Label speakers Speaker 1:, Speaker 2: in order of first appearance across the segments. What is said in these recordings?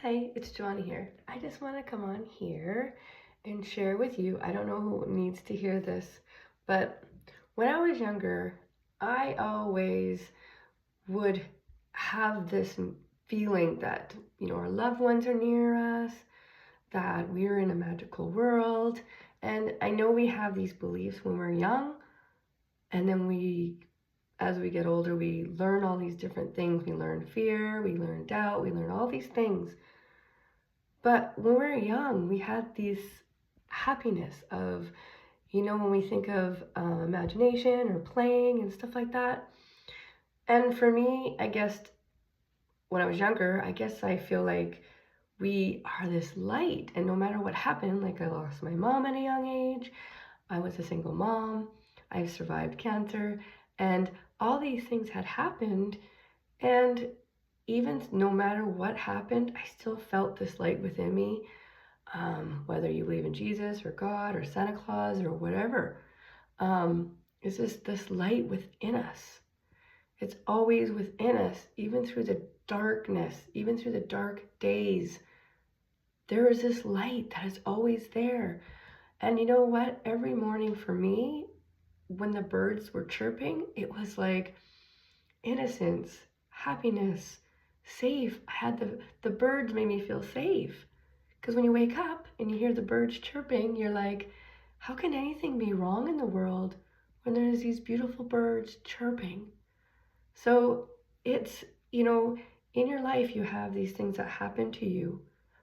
Speaker 1: Hi, it's Joanna here. I just want to come on here and share with you. I don't know who needs to hear this, but when I was younger, I always would have this feeling that, our loved ones are near us, that we're in a magical world. And I know we have these beliefs when we're young, and then as we get older, we learn all these different things. We learn fear, we learn doubt, we learn all these things. But when we were young, we had this happiness of, when we think of imagination or playing and stuff like that. And for me, I guess when I was younger, I feel like we are this light. And no matter what happened, like I lost my mom at a young age, I was a single mom, I've survived cancer, and all these things had happened. And even no matter what happened, I still felt this light within me. Whether you believe in Jesus or God or Santa Claus or whatever, it's just this light within us. It's always within us, even through the darkness, even through the dark days. There is this light that is always there. And you know what? Every morning for me, when the birds were chirping, it was like innocence, happiness, safe. I had the birds made me feel safe. Because when you wake up and you hear the birds chirping, you're like, how can anything be wrong in the world when there's these beautiful birds chirping? So it's, in your life you have these things that happen to you.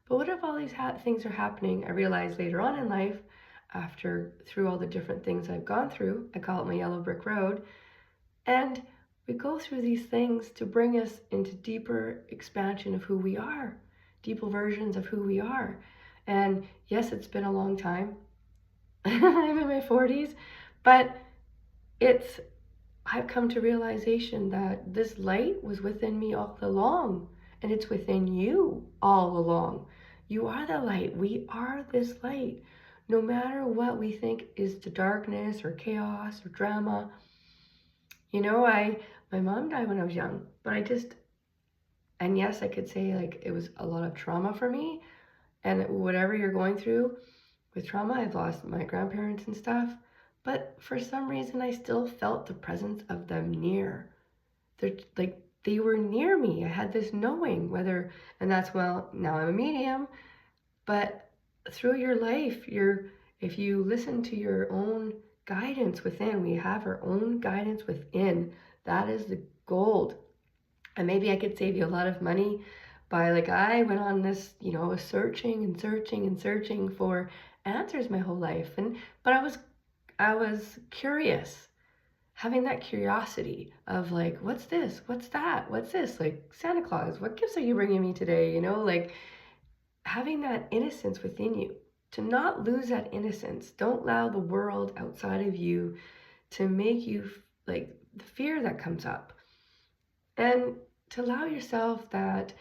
Speaker 1: But what if all these things are happening? I realized later on in life, through all the different things I've gone through, I call it my yellow brick road, and we go through these things to bring us into deeper expansion of who we are, deeper versions of who we are. And yes, it's been a long time. I'm in my 40s, but I've come to realization that this light was within me all along, and it's within you all along. You are the light. We are this light. No matter what we think is the darkness or chaos or drama. My mom died when I was young, but and yes, I could say like it was a lot of trauma for me. And whatever you're going through with trauma, I've lost my grandparents and stuff. But for some reason, I still felt the presence of them near. They were near me. I had this knowing and now I'm a medium. But through your life, if you listen to your own guidance within, we have our own guidance within. That is the gold. And maybe I could save you a lot of money by I went on this, searching and searching and searching for answers my whole life. But I was curious, having that curiosity of what's this? What's that? What's this? Like Santa Claus, what gifts are you bringing me today? Having that innocence within you, to not lose that innocence. Don't allow the world outside of you to make you the fear that comes up. And to allow yourself that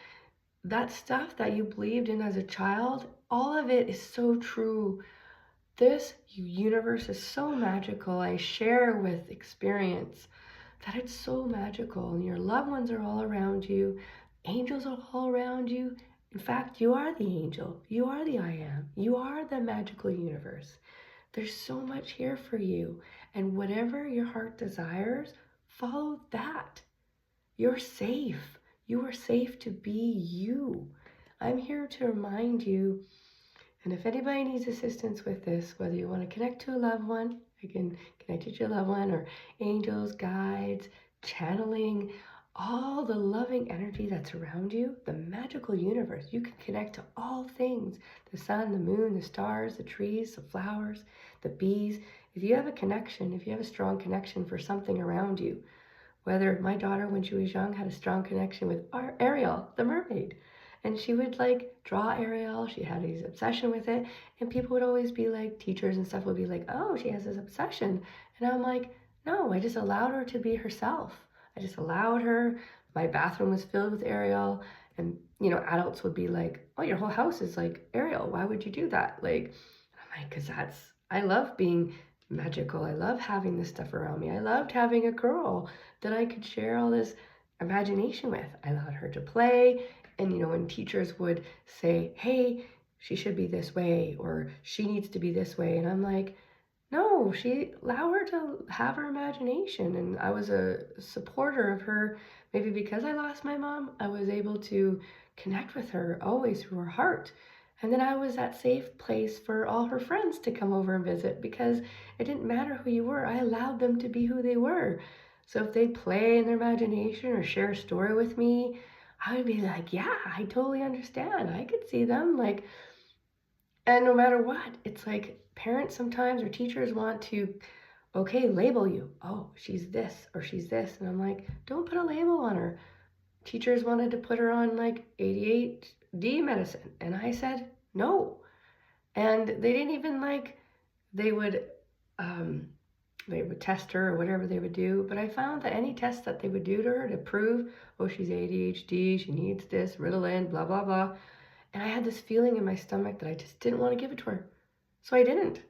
Speaker 1: stuff that you believed in as a child, all of it is so true. This universe is so magical. I share with experience that it's so magical, and your loved ones are all around you. Angels are all around you. In fact, you are the angel. You are the I am. You are the magical universe. There's so much here for you. And whatever your heart desires, follow that. You're safe. You are safe to be you. I'm here to remind you, and if anybody needs assistance with this, whether you want to connect to a loved one, I can connect you to a loved one, or angels, guides, channeling, all the loving energy that's around you, the magical universe. You can connect to all things, the sun, the moon, the stars, the trees, the flowers, the bees. If you have a strong connection for something around you, whether my daughter, when she was young, had a strong connection with Ariel, the mermaid. And she would draw Ariel. She had this obsession with it. And people would always be teachers and stuff would be like, oh, she has this obsession. And I'm like, no, I just allowed her to be herself. I just allowed her. My bathroom was filled with Ariel. And, adults would be like, oh, your whole house is like Ariel. Why would you do that? I'm like, because I love being magical. I love having this stuff around me. I loved having a girl that I could share all this imagination with. I allowed her to play. And, you know, when teachers would say, hey, she should be this way, or she needs to be this way. And I'm like, no, allow her to have her imagination. And I was a supporter of her. Maybe because I lost my mom, I was able to connect with her always through her heart. And then I was that safe place for all her friends to come over and visit, because it didn't matter who you were. I allowed them to be who they were. So if they play in their imagination or share a story with me, I would be like, yeah, I totally understand. I could see them. Like, and no matter what, it's like parents sometimes or teachers want to, okay, label you. Oh, she's this or she's this. And I'm like, don't put a label on her. Teachers wanted to put her on like ADHD medicine. And I said, no. And they didn't even like, they would test her or whatever they would do. But I found that any test that they would do to her to prove, oh, she's ADHD, she needs this, Ritalin, blah, blah, blah. And I had this feeling in my stomach that I just didn't want to give it to her. So I didn't.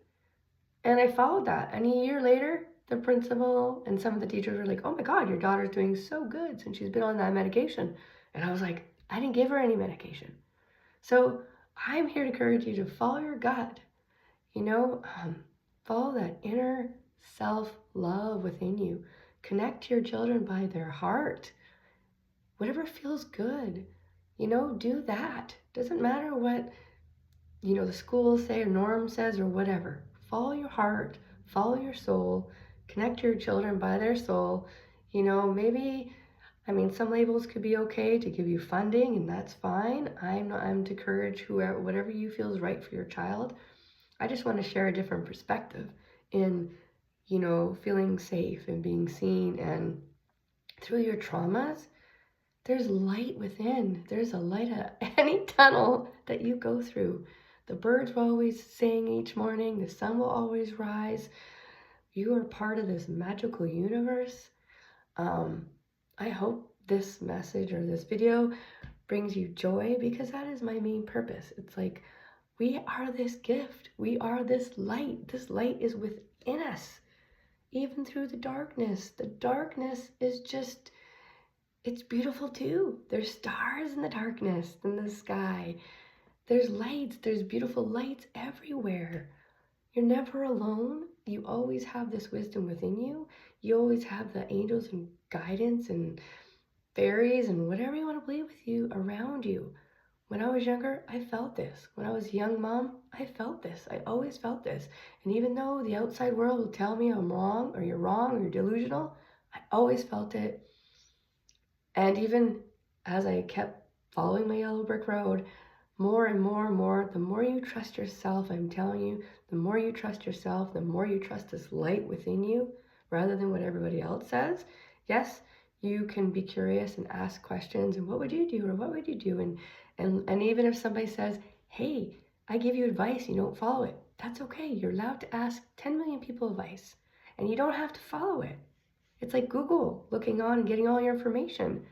Speaker 1: And I followed that. And a year later, the principal and some of the teachers were like, oh my God, your daughter's doing so good since she's been on that medication. And I was like, I didn't give her any medication. So I'm here to encourage you to follow your gut. You know, follow that inner self-love within you. Connect to your children by their heart. Whatever feels good, you know, do that. Doesn't matter what, you know, the schools say or norm says or whatever. Follow your heart, follow your soul, connect to your children by their soul. You know, maybe, I mean, some labels could be okay to give you funding, and that's fine. I'm to encourage whoever, whatever you feel is right for your child. I just want to share a different perspective in, you know, feeling safe and being seen. And through your traumas, there's light within. There's a light at any tunnel that you go through. The birds will always sing each morning. The sun will always rise. You are part of this magical universe. I hope this message or this video brings you joy, because that is my main purpose. It's like, we are this gift. We are this light. This light is within us, even through the darkness. The darkness is just, it's beautiful too. There's stars in the darkness, in the sky. There's lights, there's beautiful lights everywhere. You're never alone. You always have this wisdom within you. You always have the angels and guidance and fairies and whatever you want to believe with you around you. When I was younger, I felt this. When I was a young mom, I felt this. I always felt this. And even though the outside world will tell me I'm wrong or you're delusional, I always felt it. And even as I kept following my yellow brick road, more and more and more, the more you trust yourself, I'm telling you, the more you trust yourself, the more you trust this light within you, rather than what everybody else says. Yes, you can be curious and ask questions, and what would you do, or what would you do? And even if somebody says, hey, I give you advice, you don't follow it, that's okay. You're allowed to ask 10 million people advice, and you don't have to follow it. It's like Google, looking on and getting all your information.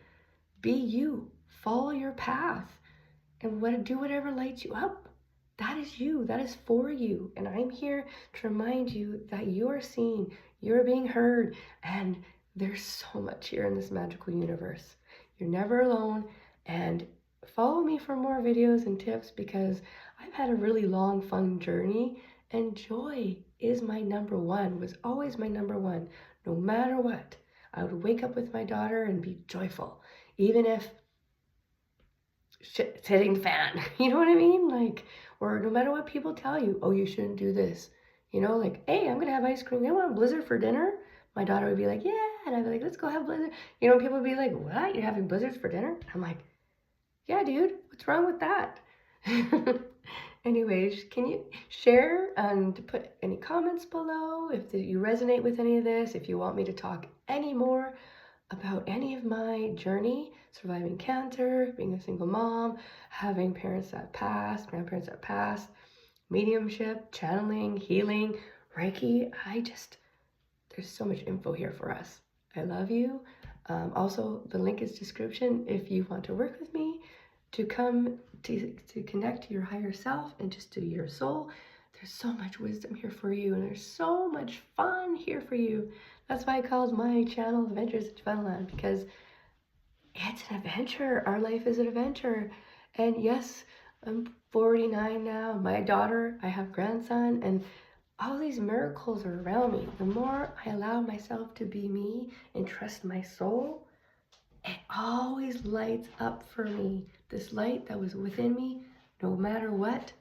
Speaker 1: Be you, follow your path, and do whatever lights you up. That is you, that is for you. And I'm here to remind you that you're seen, you're being heard, and there's so much here in this magical universe. You're never alone, and follow me for more videos and tips, because I've had a really long, fun journey, and joy is my number one, was always my number one. No matter what, I would wake up with my daughter and be joyful, even if shit's hitting the fan. You know what I mean? Like, or no matter what people tell you, oh, you shouldn't do this. You know, like, hey, I'm gonna have ice cream. You want a Blizzard for dinner? My daughter would be like, yeah, and I'd be like, let's go have Blizzard. You know, people would be like, what? You're having Blizzards for dinner? I'm like, yeah, dude, what's wrong with that? Anyways, can you share and put any comments below if you resonate with any of this, if you want me to talk any more about any of my journey, surviving cancer, being a single mom, having parents that passed, grandparents that passed, mediumship, channeling, healing, Reiki. There's so much info here for us. I love you. Also, the link is description if you want to work with me, to come to connect to your higher self and just to your soul. There's so much wisdom here for you, and there's so much fun here for you. That's why I called my channel Adventures in Funland, because it's an adventure. Our life is an adventure. And yes, I'm 49 now. My daughter, I have grandson, and all these miracles are around me. The more I allow myself to be me and trust my soul, it always lights up for me. This light that was within me, no matter what,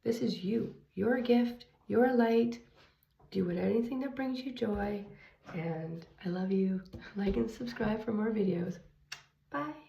Speaker 1: this is you. Your gift, your light. Do anything that brings you joy. And I love you. Like and subscribe for more videos. Bye.